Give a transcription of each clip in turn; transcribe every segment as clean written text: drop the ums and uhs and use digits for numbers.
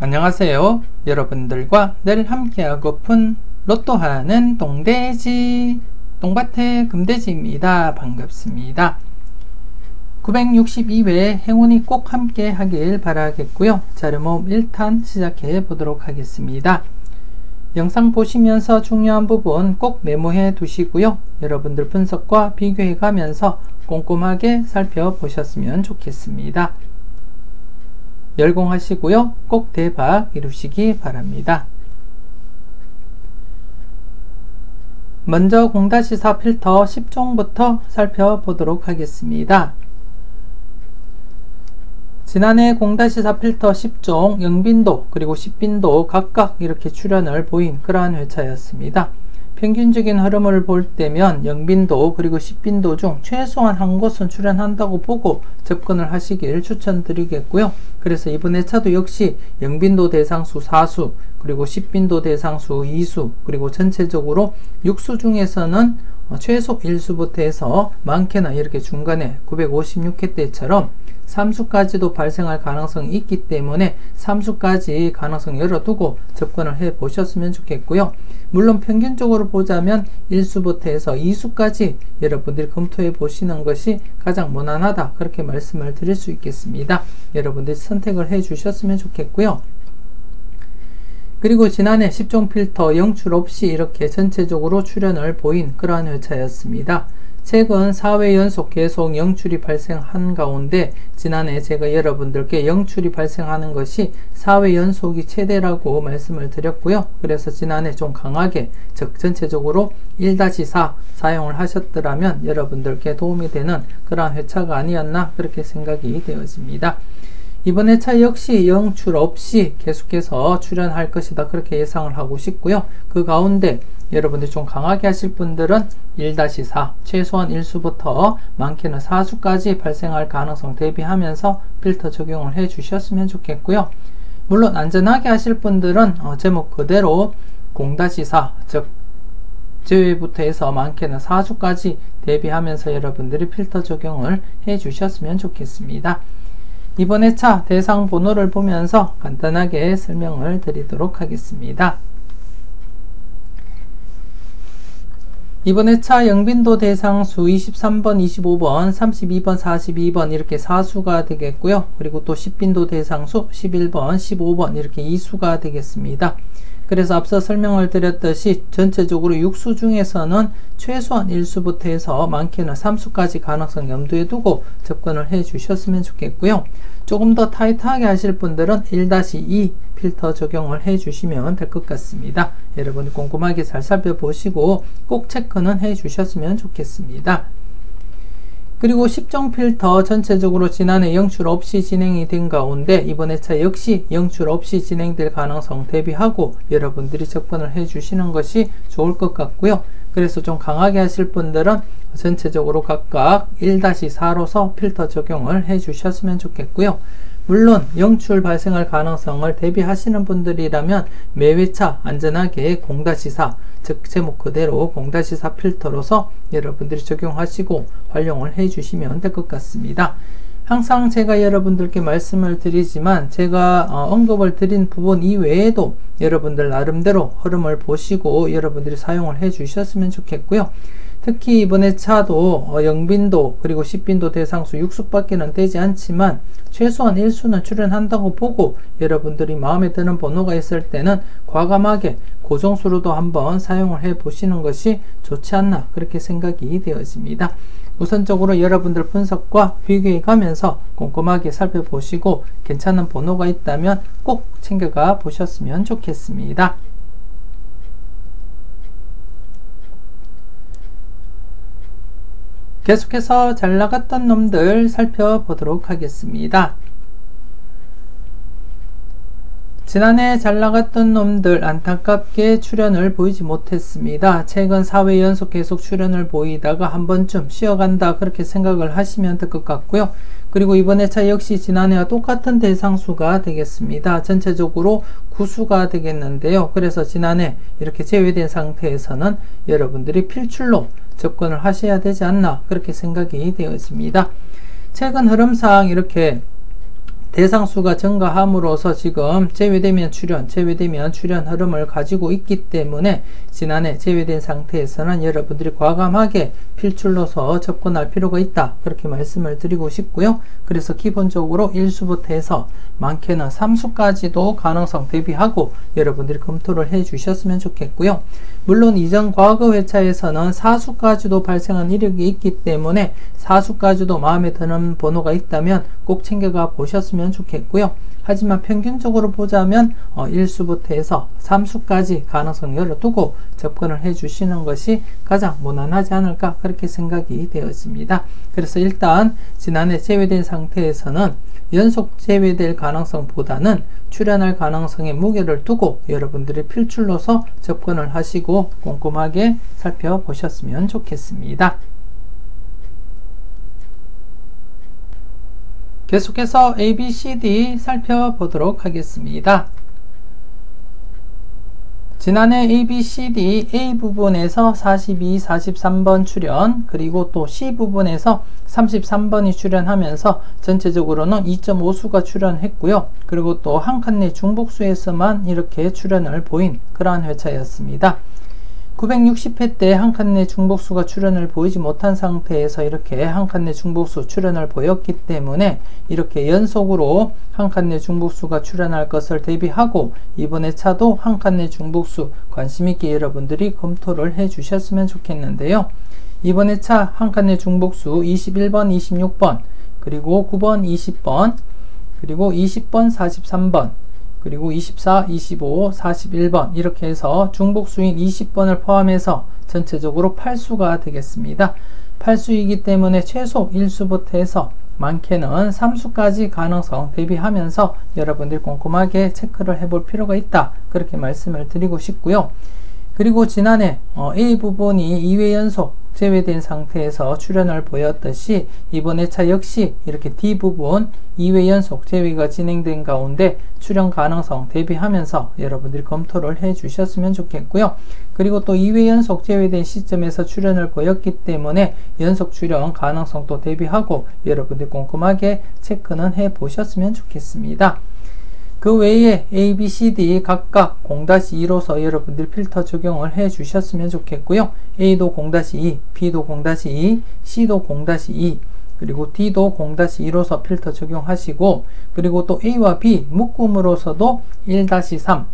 안녕하세요. 여러분들과 늘 함께하고픈 로또하는 똥돼지 똥밭의 금돼지입니다. 반갑습니다. 962회 행운이 꼭 함께 하길 바라겠고요. 자료모음 1탄 시작해 보도록 하겠습니다. 영상 보시면서 중요한 부분 꼭 메모해 두시고요. 여러분들 분석과 비교해 가면서 꼼꼼하게 살펴보셨으면 좋겠습니다. 열공하시고요. 꼭 대박 이루시기 바랍니다. 먼저 0-4 필터 10종부터 살펴보도록 하겠습니다. 지난해 0-4 필터 10종, 0빈도 그리고 10빈도 각각 이렇게 출현을 보인 그러한 회차였습니다. 평균적인 흐름을 볼 때면 0빈도 그리고 10빈도 중 최소한 한 곳은 출현한다고 보고 접근을 하시길 추천드리겠고요. 그래서 이번 회차도 역시 0빈도 대상수 4수 그리고 10빈도 대상수 2수 그리고 전체적으로 6수 중에서는 최소 1수부터 해서 많게는 이렇게 중간에 956회 때처럼 3수까지도 발생할 가능성이 있기 때문에 3수까지 가능성 열어두고 접근을 해 보셨으면 좋겠고요. 물론 평균적으로 보자면 1수부터 해서 2수까지 여러분들이 검토해 보시는 것이 가장 무난하다 그렇게 말씀을 드릴 수 있겠습니다. 여러분들이 선택을 해 주셨으면 좋겠고요. 그리고 지난해 10종 필터 영출 없이 이렇게 전체적으로 출현을 보인 그러한 회차였습니다. 최근 4회 연속 계속 영출이 발생한 가운데 지난해 제가 여러분들께 영출이 발생하는 것이 4회 연속이 최대라고 말씀을 드렸고요. 그래서 지난해 좀 강하게 즉 전체적으로 1-4 사용을 하셨더라면 여러분들께 도움이 되는 그러한 회차가 아니었나 그렇게 생각이 되어집니다. 이번 회차 역시 영출 없이 계속해서 출현할 것이다 그렇게 예상을 하고 싶고요. 그 가운데 여러분들이 좀 강하게 하실 분들은 1-4 최소한 1수부터 많게는 4수까지 발생할 가능성 대비하면서 필터 적용을 해 주셨으면 좋겠고요. 물론 안전하게 하실 분들은 제목 그대로 0-4 즉 제외부터 해서 많게는 4수까지 대비하면서 여러분들이 필터 적용을 해 주셨으면 좋겠습니다. 이번 회차 대상 번호를 보면서 간단하게 설명을 드리도록 하겠습니다. 이번 회차 영빈도 대상수 23번, 25번, 32번, 42번 이렇게 4수가 되겠고요. 그리고 또 10빈도 대상수 11번, 15번 이렇게 2수가 되겠습니다. 그래서 앞서 설명을 드렸듯이 전체적으로 6수 중에서는 최소한 1수부터 해서 많게는 3수까지 가능성 염두에 두고 접근을 해 주셨으면 좋겠고요. 조금 더 타이트하게 하실 분들은 1-2 필터 적용을 해 주시면 될 것 같습니다. 여러분이 꼼꼼하게 잘 살펴보시고 꼭 체크는 해 주셨으면 좋겠습니다. 그리고 10종 필터 전체적으로 지난해 영출 없이 진행이 된 가운데 이번 회차 역시 영출 없이 진행될 가능성 대비하고 여러분들이 접근을 해 주시는 것이 좋을 것 같고요. 그래서 좀 강하게 하실 분들은 전체적으로 각각 1-4로서 필터 적용을 해 주셨으면 좋겠고요. 물론 영출 발생할 가능성을 대비하시는 분들이라면 매회차 안전하게 0-4 즉 제목 그대로 0-4 필터로서 여러분들이 적용하시고 활용을 해 주시면 될 것 같습니다. 항상 제가 여러분들께 말씀을 드리지만 제가 언급을 드린 부분 이외에도 여러분들 나름대로 흐름을 보시고 여러분들이 사용을 해 주셨으면 좋겠고요. 특히 이번 회차도 영빈도 그리고 10빈도 대상수 6수밖에는 되지 않지만 최소한 1수는 출현한다고 보고 여러분들이 마음에 드는 번호가 있을 때는 과감하게 고정수로도 한번 사용을 해 보시는 것이 좋지 않나 그렇게 생각이 되어집니다. 우선적으로 여러분들 분석과 비교해 가면서 꼼꼼하게 살펴보시고 괜찮은 번호가 있다면 꼭 챙겨가 보셨으면 좋겠습니다. 계속해서 잘 나갔던 놈들 살펴보도록 하겠습니다. 지난해 잘 나갔던 놈들 안타깝게 출현을 보이지 못했습니다. 최근 4회 연속 계속 출현을 보이다가 한 번쯤 쉬어간다 그렇게 생각을 하시면 될 것 같고요. 그리고 이번 회차 역시 지난해와 똑같은 대상수가 되겠습니다. 전체적으로 9수가 되겠는데요. 그래서 지난해 이렇게 제외된 상태에서는 여러분들이 필출로 접근을 하셔야 되지 않나 그렇게 생각이 되었습니다. 최근 흐름상 이렇게 대상수가 증가함으로써 지금 제외되면 출현 흐름을 가지고 있기 때문에 지난해 제외된 상태에서는 여러분들이 과감하게 필출로서 접근할 필요가 있다, 그렇게 말씀을 드리고 싶고요. 그래서 기본적으로 1수부터 해서 많게는 3수까지도 가능성 대비하고 여러분들이 검토를 해 주셨으면 좋겠고요. 물론 이전 과거 회차에서는 4수까지도 발생한 이력이 있기 때문에 4수까지도 마음에 드는 번호가 있다면 꼭 챙겨가 보셨으면 좋겠고요. 하지만 평균적으로 보자면 1수부터 해서 3수까지 가능성 열어두고 접근을 해 주시는 것이 가장 무난하지 않을까, 그렇게 생각이 되었습니다. 그래서 일단 지난해 제외된 상태에서는 연속 제외될 가능성보다는 출현할 가능성에 무게를 두고 여러분들이 필출로서 접근을 하시고 꼼꼼하게 살펴보셨으면 좋겠습니다. 계속해서 ABCD 살펴보도록 하겠습니다. 지난해 ABCD A 부분에서 42, 43번 출현, 그리고 또 C 부분에서 33번이 출현하면서 전체적으로는 2.5수가 출현했고요. 그리고 또 한 칸 내 중복수에서만 이렇게 출현을 보인 그러한 회차였습니다. 960회 때 한 칸 내 중복수가 출현을 보이지 못한 상태에서 이렇게 한 칸 내 중복수 출현을 보였기 때문에 이렇게 연속으로 한 칸 내 중복수가 출현할 것을 대비하고 이번 회차도 한 칸 내 중복수 관심있게 여러분들이 검토를 해 주셨으면 좋겠는데요. 이번 회차 한 칸 내 중복수 21번, 26번, 그리고 9번, 20번, 그리고 20번, 43번, 그리고 24, 25, 41번 이렇게 해서 중복수인 20번을 포함해서 전체적으로 8수가 되겠습니다. 8수이기 때문에 최소 1수부터 해서 많게는 3수까지 가능성 대비하면서 여러분들이 꼼꼼하게 체크를 해볼 필요가 있다, 그렇게 말씀을 드리고 싶고요. 그리고 지난해 A 부분이 2회 연속 제외된 상태에서 출현을 보였듯이 이번 회차 역시 이렇게 D 부분 2회 연속 제외가 진행된 가운데 출현 가능성 대비하면서 여러분들이 검토를 해 주셨으면 좋겠고요. 그리고 또 2회 연속 제외된 시점에서 출현을 보였기 때문에 연속 출현 가능성도 대비하고 여러분들이 꼼꼼하게 체크는 해 보셨으면 좋겠습니다. 그 외에 A, B, C, D 각각 0-2로서 여러분들이 필터 적용을 해 주셨으면 좋겠고요. A도 0-2, B도 0-2, C도 0-2, 그리고 D도 0-2로서 필터 적용하시고, 그리고 또 A와 B 묶음으로서도 1-3,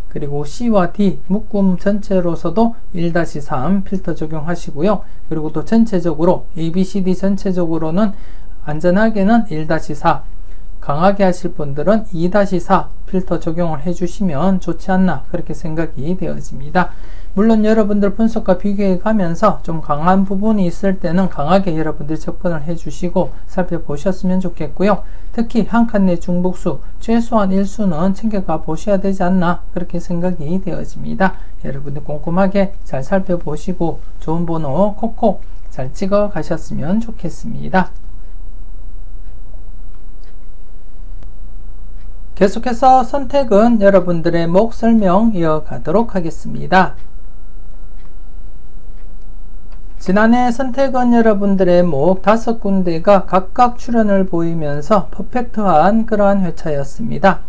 그리고 C와 D 묶음 전체로서도 1-3 필터 적용하시고요. 그리고 또 전체적으로 A, B, C, D 전체적으로는 안전하게는 1-4, 강하게 하실 분들은 2-4 필터 적용을 해주시면 좋지 않나, 그렇게 생각이 되어집니다. 물론 여러분들 분석과 비교해 가면서 좀 강한 부분이 있을 때는 강하게 여러분들이 접근을 해주시고 살펴보셨으면 좋겠고요. 특히 한 칸 내 중복수 최소한 1수는 챙겨가 보셔야 되지 않나, 그렇게 생각이 되어집니다. 여러분들 꼼꼼하게 잘 살펴보시고 좋은 번호 콕콕 잘 찍어 가셨으면 좋겠습니다. 계속해서 선택은 여러분들의 목 설명 이어가도록 하겠습니다. 지난해 선택은 여러분들의 목 5군데가 각각 출현을 보이면서 퍼펙트한 그러한 회차였습니다.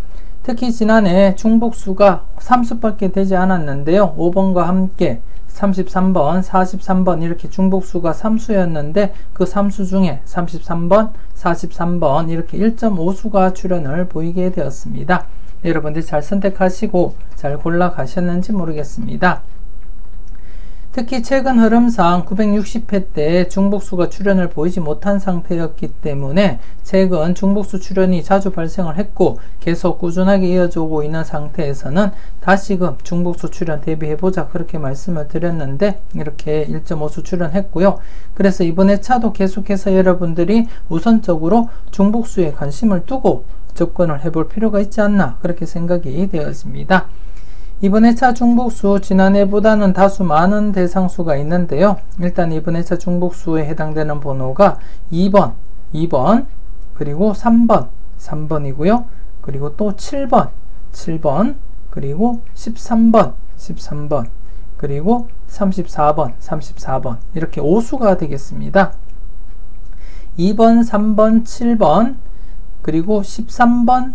특히 지난해 중복수가 3수밖에 되지 않았는데요. 5번과 함께 33번, 43번 이렇게 중복수가 3수였는데 그 3수 중에 33번, 43번 이렇게 1.5수가 출현을 보이게 되었습니다. 여러분들이 잘 선택하시고 잘 골라 가셨는지 모르겠습니다. 특히 최근 흐름상 960회 때 중복수가 출현을 보이지 못한 상태였기 때문에 최근 중복수 출현이 자주 발생을 했고 계속 꾸준하게 이어져 오고 있는 상태에서는 다시금 중복수 출현 대비해보자, 그렇게 말씀을 드렸는데 이렇게 1.5수 출현했고요. 그래서 이번 회차도 계속해서 여러분들이 우선적으로 중복수에 관심을 두고 접근을 해볼 필요가 있지 않나, 그렇게 생각이 되었습니다. 이번 회차 중복수 지난해보다는 다수 많은 대상수가 있는데요. 일단 이번 회차 중복수에 해당되는 번호가 2번, 2번, 그리고 3번, 3번이고요. 그리고 또 7번, 7번, 그리고 13번, 13번, 그리고 34번, 34번 이렇게 5수가 되겠습니다. 2번, 3번, 7번, 그리고 13번,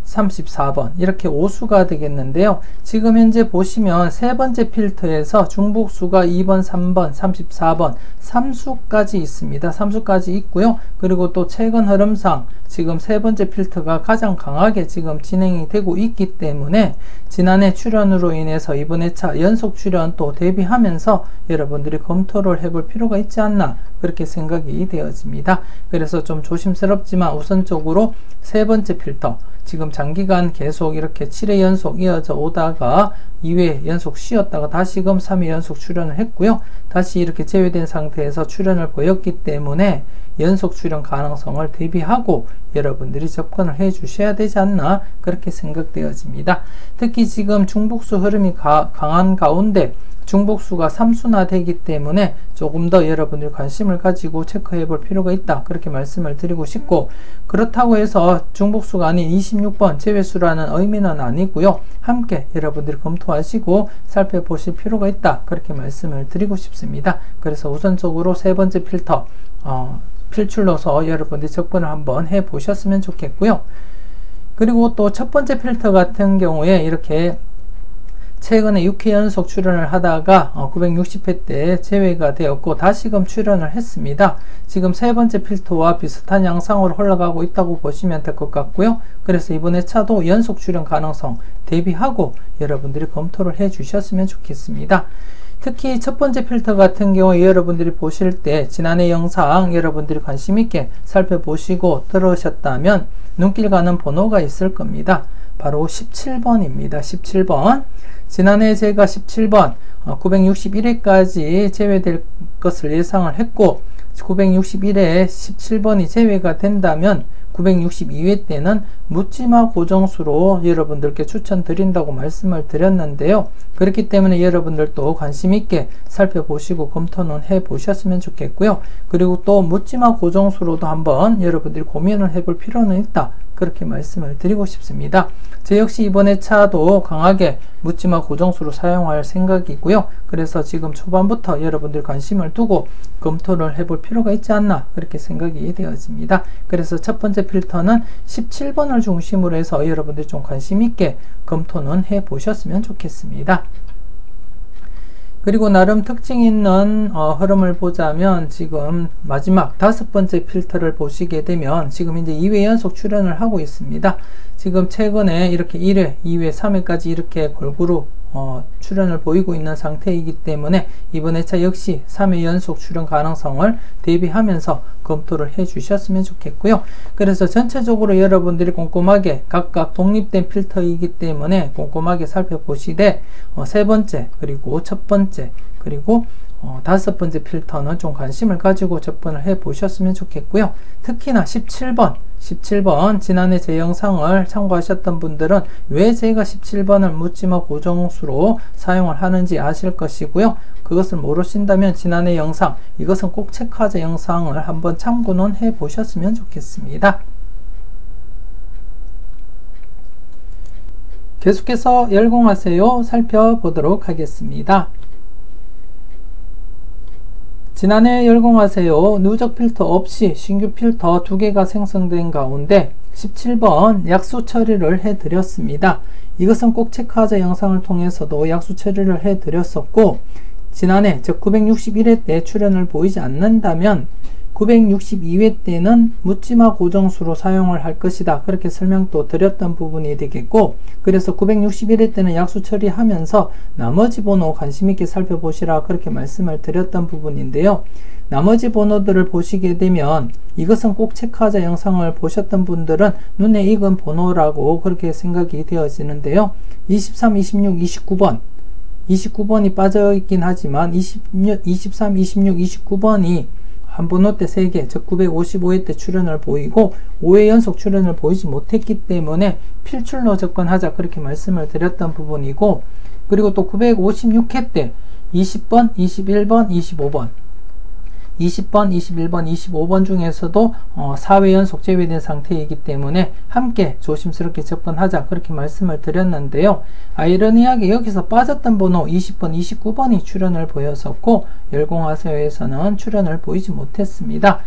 34번 이렇게 5수가 되겠는데요. 지금 현재 보시면 세 번째 필터에서 중복수가 2번, 3번, 34번 3수까지 있습니다. 3수까지 있고요. 그리고 또 최근 흐름상 지금 세 번째 필터가 가장 강하게 지금 진행이 되고 있기 때문에 지난해 출연으로 인해서 이번 회차 연속 출연 또 대비하면서 여러분들이 검토를 해볼 필요가 있지 않나 그렇게 생각이 되어집니다. 그래서 좀 조심스럽지만 우선적으로 세 번째 필터 지금 장기간 계속 이렇게 7회 연속 이어져 오다가 2회 연속 쉬었다가 다시금 3회 연속 출연을 했고요. 다시 이렇게 제외된 상태에서 출연을 보였기 때문에 연속 출연 가능성을 대비하고 여러분들이 접근을 해 주셔야 되지 않나 그렇게 생각되어집니다. 특히 지금 중복수 흐름이 강한 가운데 중복수가 3수나 되기 때문에 조금 더 여러분들이 관심을 가지고 체크해 볼 필요가 있다 그렇게 말씀을 드리고 싶고, 그렇다고 해서 중복수가 아닌 26번 제외수라는 의미는 아니고요. 함께 여러분들이 검토하시고 살펴보실 필요가 있다 그렇게 말씀을 드리고 싶습니다. 그래서 우선적으로 세 번째 필터 필출로서 여러분들이 접근을 한번 해 보셨으면 좋겠고요. 그리고 또 첫 번째 필터 같은 경우에 이렇게 최근에 6회 연속 출연을 하다가 960회 때 제외가 되었고 다시금 출연을 했습니다. 지금 세 번째 필터와 비슷한 양상으로 흘러가고 있다고 보시면 될 것 같고요. 그래서 이번에 차도 연속 출연 가능성 대비하고 여러분들이 검토를 해 주셨으면 좋겠습니다. 특히 첫 번째 필터 같은 경우에 여러분들이 보실 때 지난해 영상 여러분들이 관심 있게 살펴보시고 들으셨다면 눈길 가는 번호가 있을 겁니다. 바로 17번입니다. 17번. 지난해 제가 17번 961회까지 제외될 것을 예상을 했고 961회에 17번이 제외가 된다면 962회 때는 묻지마 고정수로 여러분들께 추천드린다고 말씀을 드렸는데요. 그렇기 때문에 여러분들도 관심 있게 살펴보시고 검토는 해 보셨으면 좋겠고요. 그리고 또 묻지마 고정수로도 한번 여러분들이 고민을 해볼 필요는 있다 그렇게 말씀을 드리고 싶습니다. 저 역시 이번에 차도 강하게 묻지마 고정수로 사용할 생각이고요. 그래서 지금 초반부터 여러분들 관심을 두고 검토를 해볼 필요가 있지 않나 그렇게 생각이 되어집니다. 그래서 첫 번째 필터는 17번을 중심으로 해서 여러분들이 좀 관심 있게 검토는 해 보셨으면 좋겠습니다. 그리고 나름 특징 있는 흐름을 보자면 지금 마지막 다섯 번째 필터를 보시게 되면 지금 이제 2회 연속 출연을 하고 있습니다. 지금 최근에 이렇게 1회, 2회, 3회까지 이렇게 골고루 출연을 보이고 있는 상태이기 때문에 이번 회차 역시 3회 연속 출연 가능성을 대비하면서 검토를 해 주셨으면 좋겠고요. 그래서 전체적으로 여러분들이 꼼꼼하게 각각 독립된 필터이기 때문에 꼼꼼하게 살펴보시되 세 번째 그리고 첫 번째 그리고 다섯 번째 필터는 좀 관심을 가지고 접근을 해 보셨으면 좋겠고요. 특히나 17번 지난해 제 영상을 참고하셨던 분들은 왜 제가 17번을 묻지마 고정수로 사용을 하는지 아실 것이고요. 그것을 모르신다면 지난해 영상 이것은 꼭 체크하자 영상을 한번 참고는 해 보셨으면 좋겠습니다. 계속해서 열공하세요 살펴보도록 하겠습니다. 지난해 열공하세요 누적 필터 없이 신규 필터 2개가 생성된 가운데 17번 약수 처리를 해 드렸습니다. 이것은 꼭 체크하자 영상을 통해서도 약수 처리를 해 드렸었고 지난해 즉 961회 때 출연을 보이지 않는다면 962회 때는 묻지마 고정수로 사용을 할 것이다 그렇게 설명도 드렸던 부분이 되겠고, 그래서 961회 때는 약수 처리하면서 나머지 번호 관심있게 살펴보시라 그렇게 말씀을 드렸던 부분인데요. 나머지 번호들을 보시게 되면 이것은 꼭 체크하자 영상을 보셨던 분들은 눈에 익은 번호라고 그렇게 생각이 되어지는데요. 23, 26, 29번이 빠져 있긴 하지만 23, 26, 29번이 한 번호 때 3개, 즉 955회 때 출연을 보이고 5회 연속 출연을 보이지 못했기 때문에 필출로 접근하자 그렇게 말씀을 드렸던 부분이고, 그리고 또 956회 때 20번, 21번, 25번 20번, 21번, 25번 중에서도 4회 연속 제외된 상태이기 때문에 함께 조심스럽게 접근하자 그렇게 말씀을 드렸는데요. 아이러니하게 여기서 빠졌던 번호 20번, 29번이 출연을 보였었고 열공하세요에서는 출연을 보이지 못했습니다.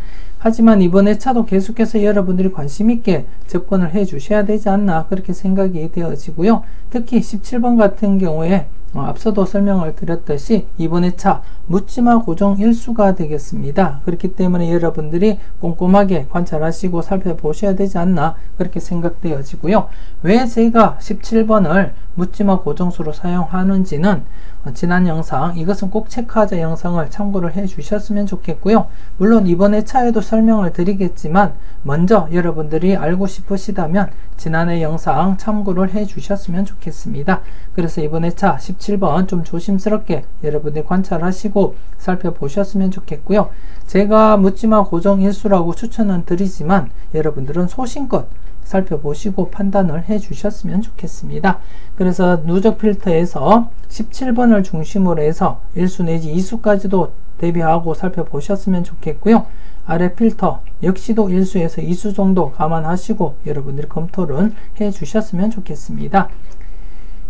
하지만 이번 회차도 계속해서 여러분들이 관심있게 접근을 해 주셔야 되지 않나 그렇게 생각이 되어지고요. 특히 17번 같은 경우에 앞서도 설명을 드렸듯이 이번 회차 묻지마 고정 일수가 되겠습니다. 그렇기 때문에 여러분들이 꼼꼼하게 관찰하시고 살펴보셔야 되지 않나 그렇게 생각되어지고요. 왜 제가 17번을 묻지마 고정수로 사용하는지는 지난 영상 이것은 꼭 체크하자 영상을 참고를 해 주셨으면 좋겠고요. 물론 이번 회차에도 설명을 드리겠지만 먼저 여러분들이 알고 싶으시다면 지난해 영상 참고를 해 주셨으면 좋겠습니다. 그래서 이번 회차 17번 좀 조심스럽게 여러분들이 관찰하시고 살펴보셨으면 좋겠고요. 제가 묻지마 고정 일수라고 추천은 드리지만 여러분들은 소신껏 살펴보시고 판단을 해 주셨으면 좋겠습니다. 그래서 누적 필터에서 17번을 중심으로 해서 1수 내지 2수까지도 대비하고 살펴보셨으면 좋겠고요. 아래 필터 역시도 1수에서 2수 정도 감안하시고 여러분들이 검토를 해 주셨으면 좋겠습니다.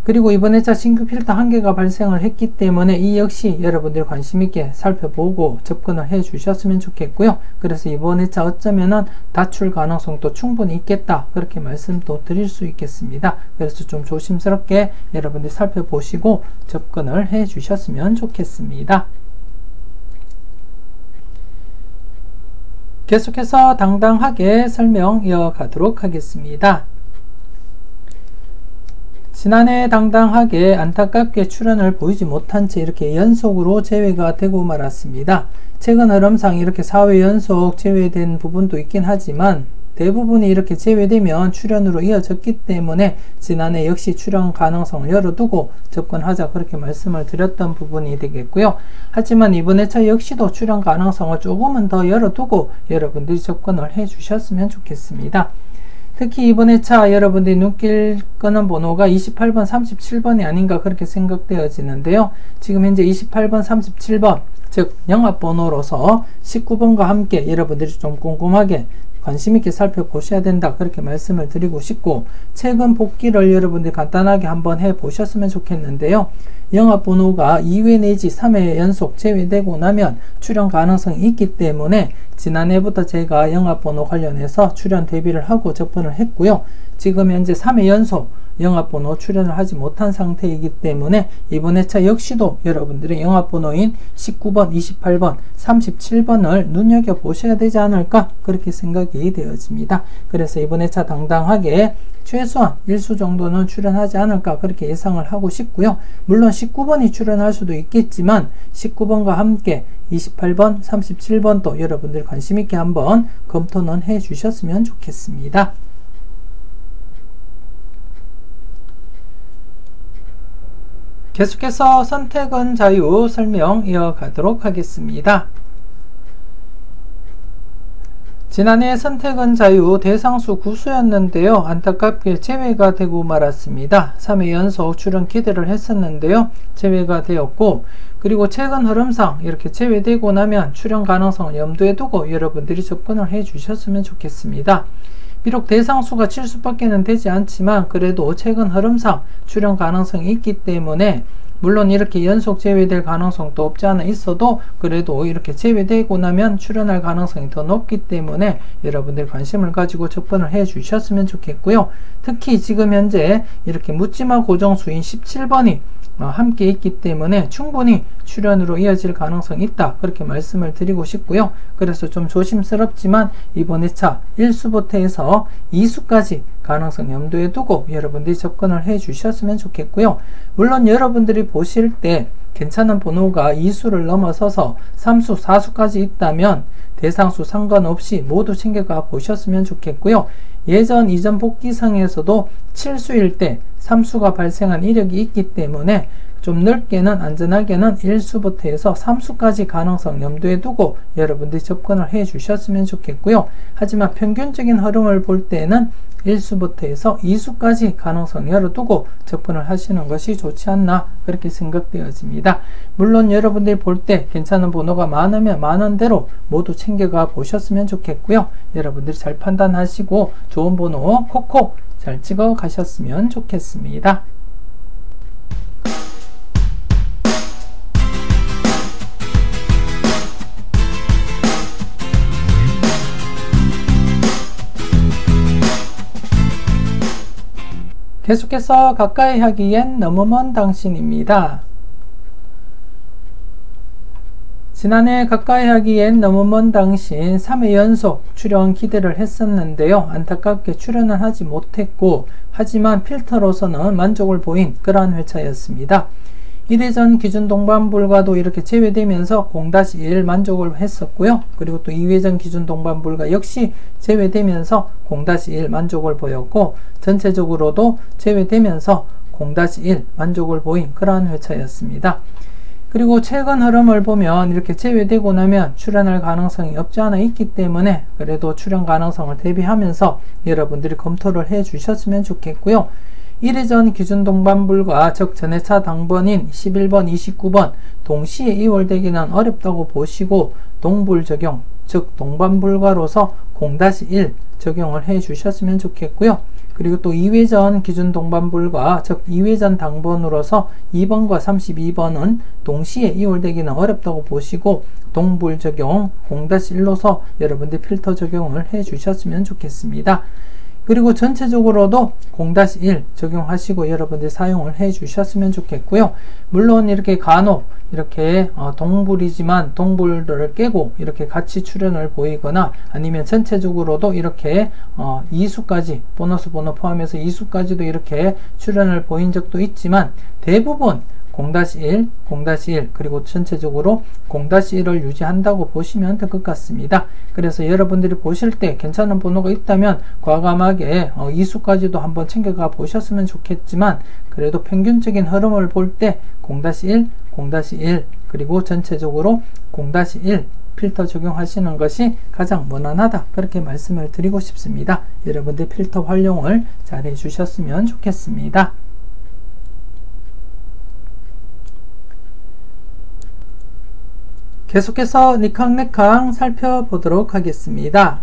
그리고 이번 회차 신규 필터 1개가 발생을 했기 때문에 이 역시 여러분들이 관심있게 살펴보고 접근을 해 주셨으면 좋겠고요. 그래서 이번 회차 어쩌면은 다출 가능성도 충분히 있겠다 그렇게 말씀도 드릴 수 있겠습니다. 그래서 좀 조심스럽게 여러분들이 살펴보시고 접근을 해 주셨으면 좋겠습니다. 계속해서 당당하게 설명 이어가도록 하겠습니다. 지난해 당당하게 안타깝게 출연을 보이지 못한 채 이렇게 연속으로 제외가 되고 말았습니다. 최근 흐름상 이렇게 4회 연속 제외된 부분도 있긴 하지만 대부분이 이렇게 제외되면 출연으로 이어졌기 때문에 지난해 역시 출연 가능성을 열어두고 접근하자 그렇게 말씀을 드렸던 부분이 되겠고요. 하지만 이번 회차 역시도 출연 가능성을 조금은 더 열어두고 여러분들이 접근을 해 주셨으면 좋겠습니다. 특히 이번 회차 여러분들이 눈길 끄는 번호가 28번, 37번이 아닌가 그렇게 생각되어지는데요. 지금 현재 28번, 37번 즉 영합번호로서 19번과 함께 여러분들이 좀 꼼꼼하게 관심있게 살펴보셔야 된다 그렇게 말씀을 드리고 싶고 최근 복귀를 여러분들이 간단하게 한번 해보셨으면 좋겠는데요. 영합번호가 2회 내지 3회 연속 제외되고 나면 출연 가능성이 있기 때문에 지난해부터 제가 영합번호 관련해서 출연 대비를 하고 접근을 했고요. 지금 현재 3회 연속 영합번호 출연을 하지 못한 상태이기 때문에 이번 회차 역시도 여러분들의 영합번호인 19번, 28번, 37번을 눈여겨보셔야 되지 않을까 그렇게 생각이 되어집니다. 그래서 이번 회차 당당하게 최소한 1수 정도는 출연하지 않을까 그렇게 예상을 하고 싶고요. 물론 19번이 출연할 수도 있겠지만 19번과 함께 28번, 37번도 여러분들 관심있게 한번 검토는 해 주셨으면 좋겠습니다. 계속해서 선택은 자유 설명 이어가도록 하겠습니다. 지난해 선택은 자유 대상수 9수였는데요. 안타깝게 제외가 되고 말았습니다. 3회 연속 출연 기대를 했었는데요. 제외가 되었고 그리고 최근 흐름상 이렇게 제외되고 나면 출연 가능성을 염두에 두고 여러분들이 접근을 해 주셨으면 좋겠습니다. 비록 대상수가 7수밖에는 되지 않지만 그래도 최근 흐름상 출연 가능성이 있기 때문에 물론 이렇게 연속 제외될 가능성도 없지 않아 있어도 그래도 이렇게 제외되고 나면 출연할 가능성이 더 높기 때문에 여러분들 관심을 가지고 접근을 해 주셨으면 좋겠고요. 특히 지금 현재 이렇게 묻지마 고정수인 17번이 함께 있기 때문에 충분히 출연으로 이어질 가능성이 있다 그렇게 말씀을 드리고 싶고요. 그래서 좀 조심스럽지만 이번 회차 1수부터 해서 2수까지 가능성 염두에 두고 여러분들이 접근을 해 주셨으면 좋겠고요. 물론 여러분들이 보실 때 괜찮은 번호가 2수를 넘어서서 3수, 4수까지 있다면 대상수 상관없이 모두 챙겨가 보셨으면 좋겠고요. 이전 복귀상에서도 7수일 때 3수가 발생한 이력이 있기 때문에 좀 넓게는 안전하게는 1수부터 해서 3수까지 가능성 염두에 두고 여러분들이 접근을 해 주셨으면 좋겠고요. 하지만 평균적인 흐름을 볼 때는 1수부터 해서 2수까지 가능성 열어두고 접근을 하시는 것이 좋지 않나 그렇게 생각되어집니다. 물론 여러분들이 볼 때 괜찮은 번호가 많으면 많은 대로 모두 챙겨가 보셨으면 좋겠고요. 여러분들이 잘 판단하시고 좋은 번호 콕콕 잘 찍어 가셨으면 좋겠습니다. 계속해서 가까이 하기엔 너무 먼 당신입니다. 지난해 가까이 하기엔 너무 먼 당신 3회 연속 출연 기대를 했었는데요. 안타깝게 출연을 하지 못했고, 하지만 필터로서는 만족을 보인 그러한 회차였습니다. 1회전 기준 동반불과도 이렇게 제외되면서 0-1 만족을 했었고요. 그리고 또 2회전 기준 동반불과 역시 제외되면서 0-1 만족을 보였고, 전체적으로도 제외되면서 0-1 만족을 보인 그러한 회차였습니다. 그리고 최근 흐름을 보면 이렇게 제외되고 나면 출연할 가능성이 없지 않아 있기 때문에 그래도 출연 가능성을 대비하면서 여러분들이 검토를 해 주셨으면 좋겠고요. 1회전 기준 동반불과 즉 전회차 당번인 11번, 29번 동시에 이월되기는 어렵다고 보시고 동불 적용, 즉 동반불과로서 0-1 적용을 해 주셨으면 좋겠고요. 그리고 또 2회전 기준 동반불과 즉 2회전 당번으로서 2번과 32번은 동시에 이월되기는 어렵다고 보시고 동불 적용 0-1로서 여러분들 필터 적용을 해 주셨으면 좋겠습니다. 그리고 전체적으로도 0-1 적용하시고 여러분들 사용을 해 주셨으면 좋겠고요. 물론 이렇게 간혹 이렇게 동불이지만 동불들을 깨고 이렇게 같이 출연을 보이거나 아니면 전체적으로도 이렇게 2수까지 보너스 번호 포함해서 2수까지도 이렇게 출연을 보인 적도 있지만 대부분 0-1, 0-1 그리고 전체적으로 0-1을 유지한다고 보시면 될 것 같습니다. 그래서 여러분들이 보실 때 괜찮은 번호가 있다면 과감하게 2수까지도 한번 챙겨가 보셨으면 좋겠지만 그래도 평균적인 흐름을 볼 때 0-1, 0-1 그리고 전체적으로 0-1 필터 적용하시는 것이 가장 무난하다 그렇게 말씀을 드리고 싶습니다. 여러분들 필터 활용을 잘 해주셨으면 좋겠습니다. 계속해서 니캉네캉 살펴보도록 하겠습니다.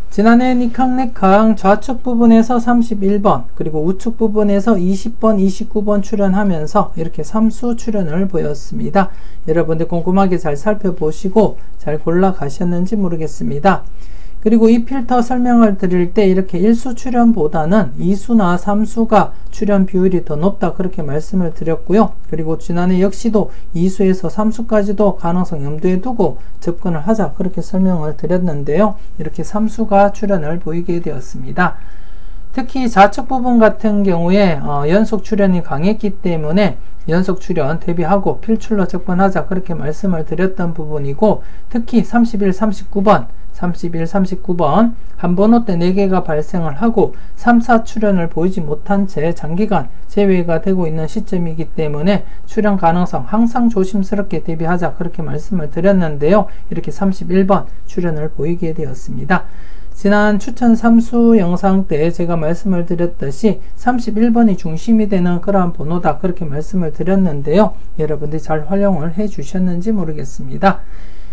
지난해 니캉네캉 좌측 부분에서 31번 그리고 우측 부분에서 20번, 29번 출연하면서 이렇게 3수 출연을 보였습니다. 여러분들 꼼꼼하게 잘 살펴보시고 잘 골라 가셨는지 모르겠습니다. 그리고 이 필터 설명을 드릴 때 이렇게 1수 출연보다는 2수나 3수가 출연 비율이 더 높다 그렇게 말씀을 드렸고요. 그리고 지난해 역시도 2수에서 3수까지도 가능성 염두에 두고 접근을 하자 그렇게 설명을 드렸는데요. 이렇게 3수가 출연을 보이게 되었습니다. 특히 좌측 부분 같은 경우에 연속 출연이 강했기 때문에 연속 출연 대비하고 필출로 접근하자 그렇게 말씀을 드렸던 부분이고 특히 31, 39번 31, 39번 한 번호 때 4개가 발생을 하고 3, 4 출연을 보이지 못한 채 장기간 제외가 되고 있는 시점이기 때문에 출연 가능성 항상 조심스럽게 대비하자 그렇게 말씀을 드렸는데요. 이렇게 31번 출연을 보이게 되었습니다. 지난 추천 3수 영상 때 제가 말씀을 드렸듯이 31번이 중심이 되는 그러한 번호다 그렇게 말씀을 드렸는데요. 여러분들이 잘 활용을 해 주셨는지 모르겠습니다.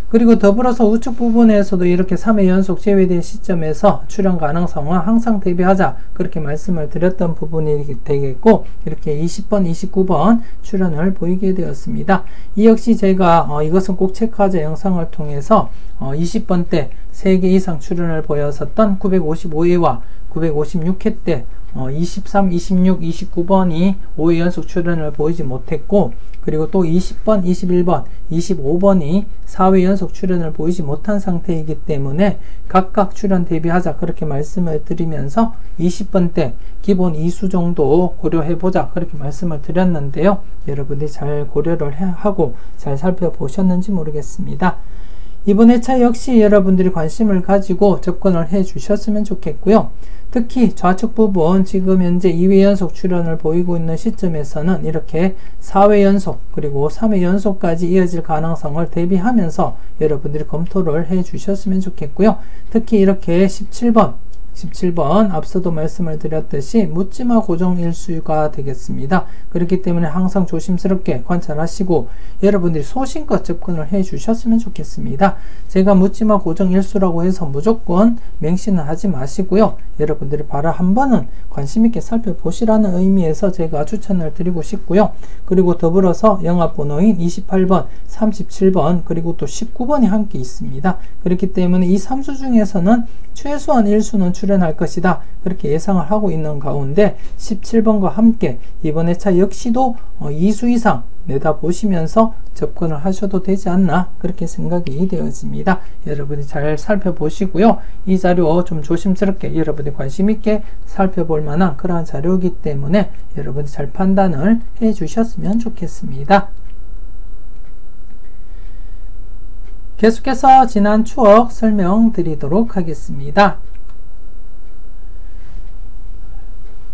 그리고 더불어서 우측 부분에서도 이렇게 3회 연속 제외된 시점에서 출연 가능성은 항상 대비하자 그렇게 말씀을 드렸던 부분이 되겠고 이렇게 20번, 29번 출연을 보이게 되었습니다. 이 역시 제가 이것은 꼭 체크하자 영상을 통해서 20번 때 3개 이상 출연을 보였었던 955회와 956회 때 23, 26, 29번이 5회 연속 출연을 보이지 못했고 그리고 또 20번, 21번, 25번이 4회 연속 출연을 보이지 못한 상태이기 때문에 각각 출연 대비하자 그렇게 말씀을 드리면서 20번 때 기본 2수 정도 고려해보자 그렇게 말씀을 드렸는데요. 여러분들이 잘 고려를 하고 잘 살펴보셨는지 모르겠습니다. 이번 회차 역시 여러분들이 관심을 가지고 접근을 해 주셨으면 좋겠고요. 특히 좌측 부분 지금 현재 2회 연속 출연을 보이고 있는 시점에서는 이렇게 4회 연속 그리고 3회 연속까지 이어질 가능성을 대비하면서 여러분들이 검토를 해 주셨으면 좋겠고요. 특히 이렇게 17번 앞서도 말씀을 드렸듯이 묻지마 고정 일수가 되겠습니다. 그렇기 때문에 항상 조심스럽게 관찰하시고 여러분들이 소신껏 접근을 해 주셨으면 좋겠습니다. 제가 묻지마 고정 일수라고 해서 무조건 맹신은 하지 마시고요. 여러분들이 바로 한 번은 관심있게 살펴보시라는 의미에서 제가 추천을 드리고 싶고요. 그리고 더불어서 영합번호인 28번, 37번 그리고 또 19번이 함께 있습니다. 그렇기 때문에 이 3수 중에서는 최소한 1수는 출현할 것이다. 그렇게 예상을 하고 있는 가운데 17번과 함께 이번 회차 역시도 2수 이상 내다보시면서 접근을 하셔도 되지 않나 그렇게 생각이 되어집니다. 여러분이 잘 살펴보시고요. 이 자료 좀 조심스럽게 여러분이 관심있게 살펴볼 만한 그러한 자료이기 때문에 여러분이 잘 판단을 해 주셨으면 좋겠습니다. 계속해서 지난 추억 설명드리도록 하겠습니다.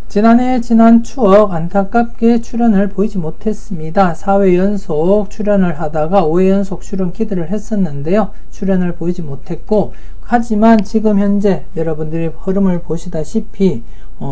지난해 지난 추억 안타깝게 출연을 보이지 못했습니다. 4회 연속 출연을 하다가 5회 연속 출연 기대를 했었는데요. 출연을 보이지 못했고, 하지만 지금 현재 여러분들이 흐름을 보시다시피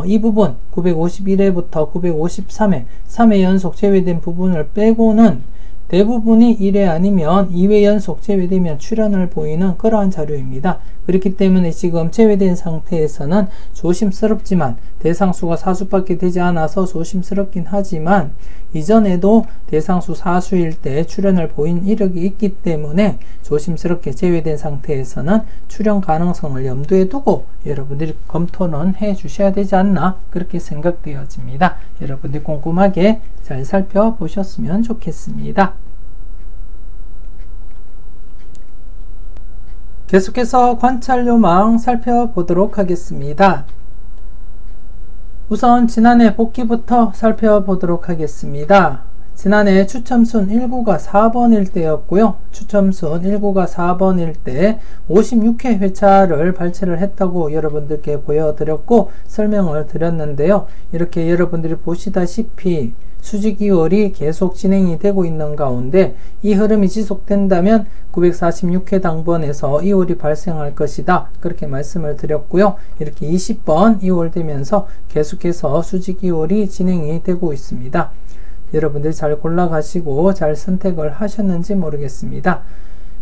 이 부분 951회부터 953회 3회 연속 제외된 부분을 빼고는 대부분이 1회 아니면 2회 연속 제외되면 출현을 보이는 그러한 자료입니다. 그렇기 때문에 지금 제외된 상태에서는 조심스럽지만 대상수가 4수밖에 되지 않아서 조심스럽긴 하지만 이전에도 대상수 4수일 때 출현을 보인 이력이 있기 때문에 조심스럽게 제외된 상태에서는 출현 가능성을 염두에 두고 여러분들이 검토는 해 주셔야 되지 않나 그렇게 생각되어집니다. 여러분들이 꼼꼼하게 잘 살펴보셨으면 좋겠습니다. 계속해서 관찰 요망 살펴보도록 하겠습니다. 우선 지난해 복귀부터 살펴보도록 하겠습니다. 지난해 추첨순 1구가 4번일 때였고요. 추첨순 1구가 4번일 때 56회 회차를 발췌를 했다고 여러분들께 보여드렸고 설명을 드렸는데요. 이렇게 여러분들이 보시다시피 수직 2월이 계속 진행이 되고 있는 가운데 이 흐름이 지속된다면 946회 당번에서 2월이 발생할 것이다. 그렇게 말씀을 드렸고요. 이렇게 20번 2월 되면서 계속해서 수직 2월이 진행이 되고 있습니다. 여러분들이 잘 골라가시고 잘 선택을 하셨는지 모르겠습니다.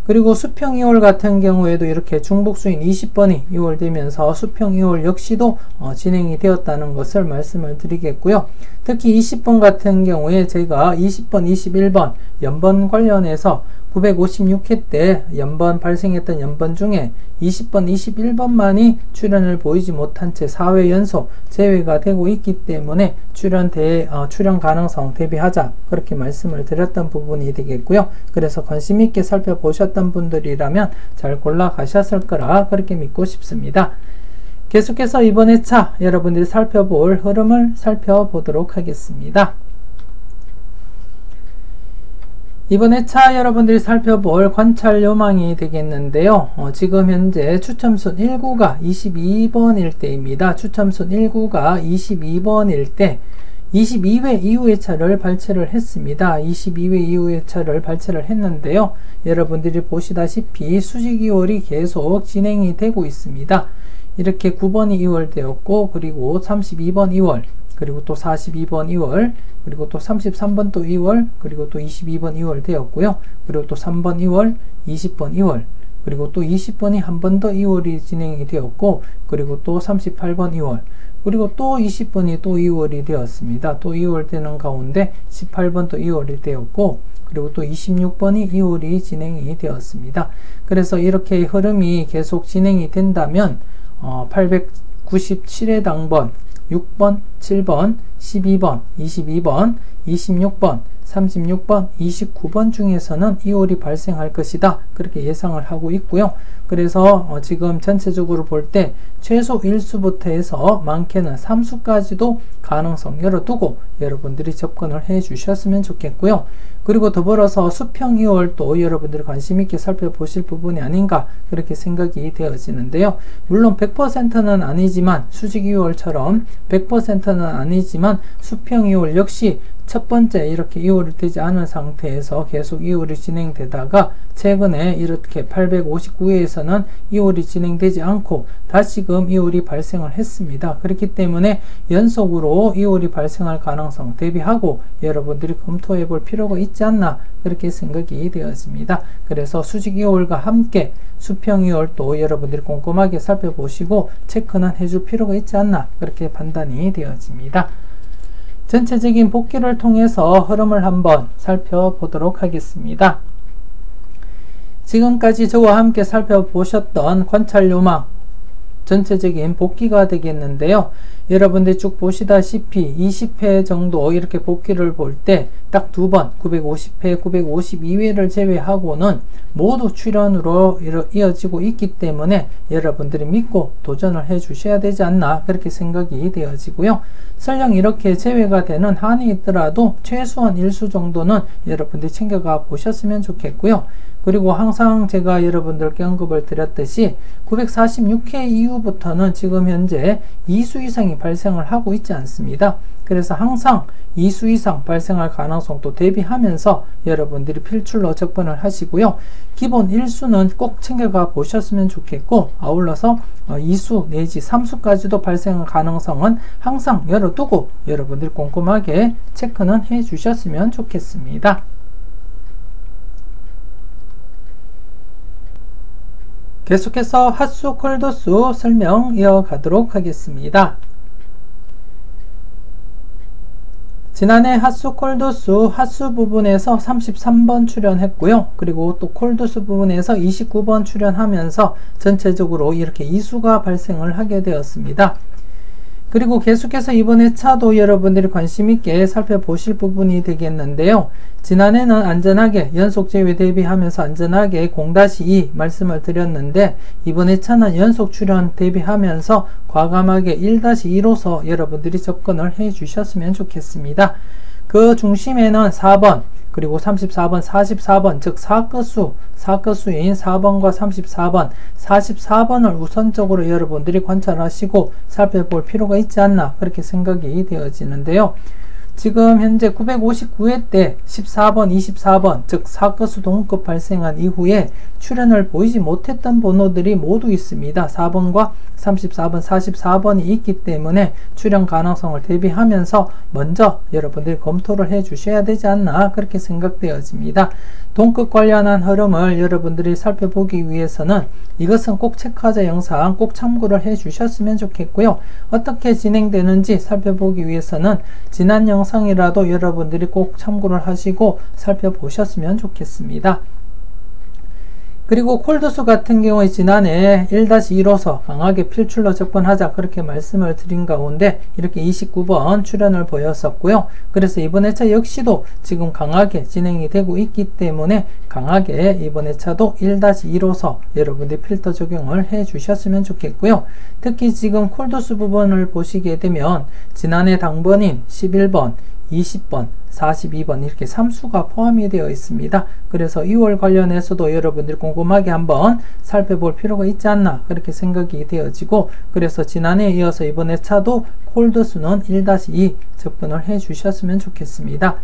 그리고 수평 2월 같은 경우에도 이렇게 중복수인 20번이 2월 되면서 수평 2월 역시도 진행이 되었다는 것을 말씀을 드리겠고요. 특히 20번 같은 경우에 제가 20번, 21번 연번 관련해서 956회 때 연번 발생했던 연번 중에 20번, 21번만이 출현을 보이지 못한 채 4회 연속 제외가 되고 있기 때문에 출현 가능성 대비하자 그렇게 말씀을 드렸던 부분이 되겠고요. 그래서 관심 있게 살펴보셨던 분들이라면 잘 골라 가셨을 거라 그렇게 믿고 싶습니다. 계속해서 이번 회차 여러분들이 살펴볼 흐름을 살펴보도록 하겠습니다. 이번 회차 여러분들이 살펴볼 관찰 요망이 되겠는데요. 지금 현재 추첨순 1구가 22번일 때입니다. 추첨순 1구가 22번일 때 22회 이후 회차를 발췌를 했습니다. 22회 이후 회차를 발췌를 했는데요. 여러분들이 보시다시피 수직 2월이 계속 진행이 되고 있습니다. 이렇게 9번이 2월 되었고 그리고 32번 2월 그리고 또 42번 2월 그리고 또 33번 또 2월 그리고 또 22번 2월 되었고요. 그리고 또 3번 2월 20번 2월 그리고 또 20번이 한 번 더 2월이 진행이 되었고 그리고 또 38번 2월 그리고 또 20번이 또 2월이 되었습니다. 또 2월 되는 가운데 18번 또 2월이 되었고 그리고 또 26번이 2월이 진행이 되었습니다. 그래서 이렇게 흐름이 계속 진행이 된다면 897회 당번 6번, 7번, 12번, 22번, 26번, 36번, 29번 중에서는 2월이 발생할 것이다. 그렇게 예상을 하고 있고요. 그래서 지금 전체적으로 볼 때 최소 1수부터 해서 많게는 3수까지도 가능성 열어두고 여러분들이 접근을 해 주셨으면 좋겠고요. 그리고 더불어서 수평 2월도 여러분들이 관심 있게 살펴보실 부분이 아닌가 그렇게 생각이 되어지는데요. 물론 100%는 아니지만 수직 2월처럼 100%는 아니지만 수평 2월 역시 첫 번째 이렇게 2월이 되지 않은 상태에서 계속 2월이 진행되다가 최근에 이렇게 859회에서는 2월이 진행되지 않고 다시금 2월이 발생을 했습니다. 그렇기 때문에 연속으로 2월이 발생할 가능성 대비하고 여러분들이 검토해 볼 필요가 있지 않나 그렇게 생각이 되었습니다. 그래서 수직 2월과 함께 수평 2월도 여러분들이 꼼꼼하게 살펴보시고 체크는 해줄 필요가 있지 않나 그렇게 판단이 되어집니다. 전체적인 복귀를 통해서 흐름을 한번 살펴보도록 하겠습니다. 지금까지 저와 함께 살펴보셨던 관찰 요망 전체적인 복귀가 되겠는데요. 여러분들 쭉 보시다시피 20회 정도 이렇게 복귀를 볼 때 딱 두 번 950회, 952회를 제외하고는 모두 출연으로 이어지고 있기 때문에 여러분들이 믿고 도전을 해 주셔야 되지 않나 그렇게 생각이 되어지고요. 설령 이렇게 제외가 되는 한이 있더라도 최소한 일수 정도는 여러분들이 챙겨가 보셨으면 좋겠고요. 그리고 항상 제가 여러분들께 언급을 드렸듯이 946회 이후부터는 지금 현재 2수 이상이 발생을 하고 있지 않습니다. 그래서 항상 2수 이상 발생할 가능성도 대비하면서 여러분들이 필출로 접근을 하시고요. 기본 1수는 꼭 챙겨가 보셨으면 좋겠고, 아울러서 2수 내지 3수까지도 발생할 가능성은 항상 열어두고 여러분들이 꼼꼼하게 체크는 해 주셨으면 좋겠습니다. 계속해서 핫수 콜도수 설명 이어가도록 하겠습니다. 지난해 핫수 콜도수 핫수 부분에서 33번 출연했고요. 그리고 또 콜도수 부분에서 29번 출연하면서 전체적으로 이렇게 2수가 발생을 하게 되었습니다. 그리고 계속해서 이번에 차도 여러분들이 관심있게 살펴보실 부분이 되겠는데요. 지난해는 안전하게 연속 제외 대비하면서 안전하게 0-2 말씀을 드렸는데, 이번에 차는 연속 출연 대비하면서 과감하게 1-2로서 여러분들이 접근을 해 주셨으면 좋겠습니다. 그 중심에는 4번 그리고 34번, 44번, 즉 사끝수인 4번과 34번, 44번을 우선적으로 여러분들이 관찰하시고 살펴볼 필요가 있지 않나 그렇게 생각이 되어지는데요. 지금 현재 959회 때 14번, 24번, 즉 사끝수 동급 발생한 이후에 출현을 보이지 못했던 번호들이 모두 있습니다. 4번과 34번, 44번이 있기 때문에 출현 가능성을 대비하면서 먼저 여러분들이 검토를 해 주셔야 되지 않나 그렇게 생각되어집니다. 동급 관련한 흐름을 여러분들이 살펴보기 위해서는 이것은 꼭 체크하자 영상 꼭 참고를 해 주셨으면 좋겠고요. 어떻게 진행되는지 살펴보기 위해서는 지난 영상이라도 여러분들이 꼭 참고를 하시고 살펴보셨으면 좋겠습니다. 그리고 콜도수 같은 경우에 지난해 1-2로서 강하게 필출로 접근하자 그렇게 말씀을 드린 가운데 이렇게 29번 출연을 보였었고요. 그래서 이번 회차 역시도 지금 강하게 진행이 되고 있기 때문에 강하게 이번 회차도 1-2로서 여러분들이 필터 적용을 해 주셨으면 좋겠고요. 특히 지금 콜도수 부분을 보시게 되면 지난해 당번인 11번, 20번, 42번 이렇게 3수가 포함이 되어 있습니다. 그래서 2월 관련해서도 여러분들이 꼼꼼하게 한번 살펴볼 필요가 있지 않나 그렇게 생각이 되어지고, 그래서 지난해에 이어서 이번 회차도 콜도수는 1-2 접근을 해 주셨으면 좋겠습니다.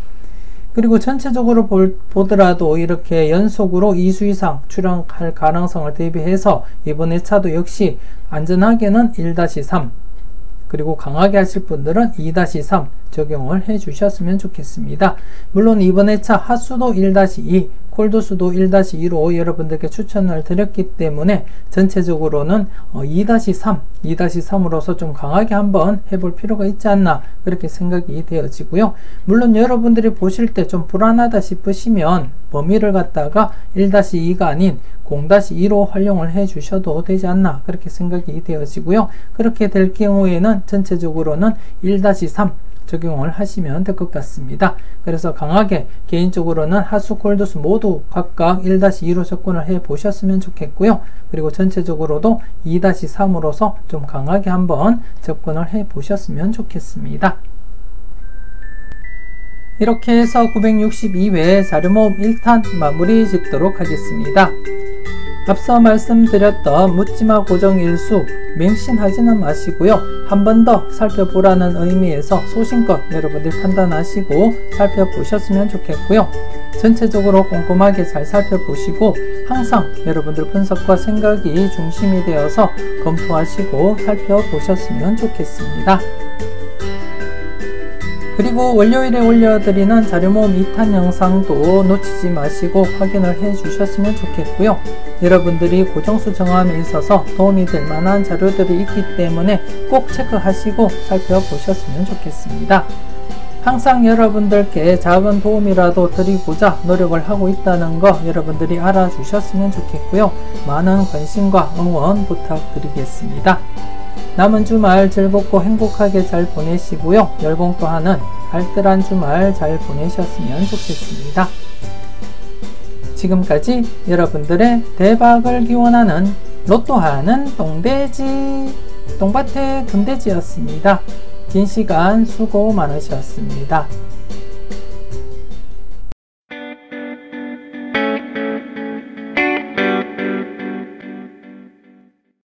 그리고 전체적으로 보더라도 이렇게 연속으로 2수 이상 출현할 가능성을 대비해서 이번 회차도 역시 안전하게는 1-3 그리고 강하게 하실 분들은 2-3 적용을 해 주셨으면 좋겠습니다. 물론 이번 회차 핫수도 1-2, 콜도수도 1-2로 여러분들께 추천을 드렸기 때문에 전체적으로는 2-3으로서 좀 강하게 한번 해볼 필요가 있지 않나 그렇게 생각이 되어지고요. 물론 여러분들이 보실 때 좀 불안하다 싶으시면 범위를 갖다가 1-2가 아닌 0-2로 활용을 해 주셔도 되지 않나 그렇게 생각이 되어지고요. 그렇게 될 경우에는 전체적으로는 1-3 적용을 하시면 될 것 같습니다. 그래서 강하게 개인적으로는 핫수 콜도수 모두 각각 1-2로 접근을 해 보셨으면 좋겠고요. 그리고 전체적으로도 2-3으로서 좀 강하게 한번 접근을 해 보셨으면 좋겠습니다. 이렇게 해서 962회 자료모음 1탄 마무리 짓도록 하겠습니다. 앞서 말씀드렸던 묻지마 고정일수 맹신하지는 마시고요. 한 번 더 살펴보라는 의미에서 소신껏 여러분들 판단하시고 살펴보셨으면 좋겠고요. 전체적으로 꼼꼼하게 잘 살펴보시고 항상 여러분들 분석과 생각이 중심이 되어서 검토하시고 살펴보셨으면 좋겠습니다. 그리고 월요일에 올려드리는 자료모음 2탄 영상도 놓치지 마시고 확인을 해 주셨으면 좋겠고요. 여러분들이 고정수 정함에 있어서 도움이 될 만한 자료들이 있기 때문에 꼭 체크하시고 살펴보셨으면 좋겠습니다. 항상 여러분들께 작은 도움이라도 드리고자 노력을 하고 있다는 거 여러분들이 알아주셨으면 좋겠고요. 많은 관심과 응원 부탁드리겠습니다. 남은 주말 즐겁고 행복하게 잘 보내시고요. 열공토하는 알뜰한 주말 잘 보내셨으면 좋겠습니다. 지금까지 여러분들의 대박을 기원하는 로또하는 똥돼지 똥밭의 금돼지였습니다. 긴 시간 수고 많으셨습니다.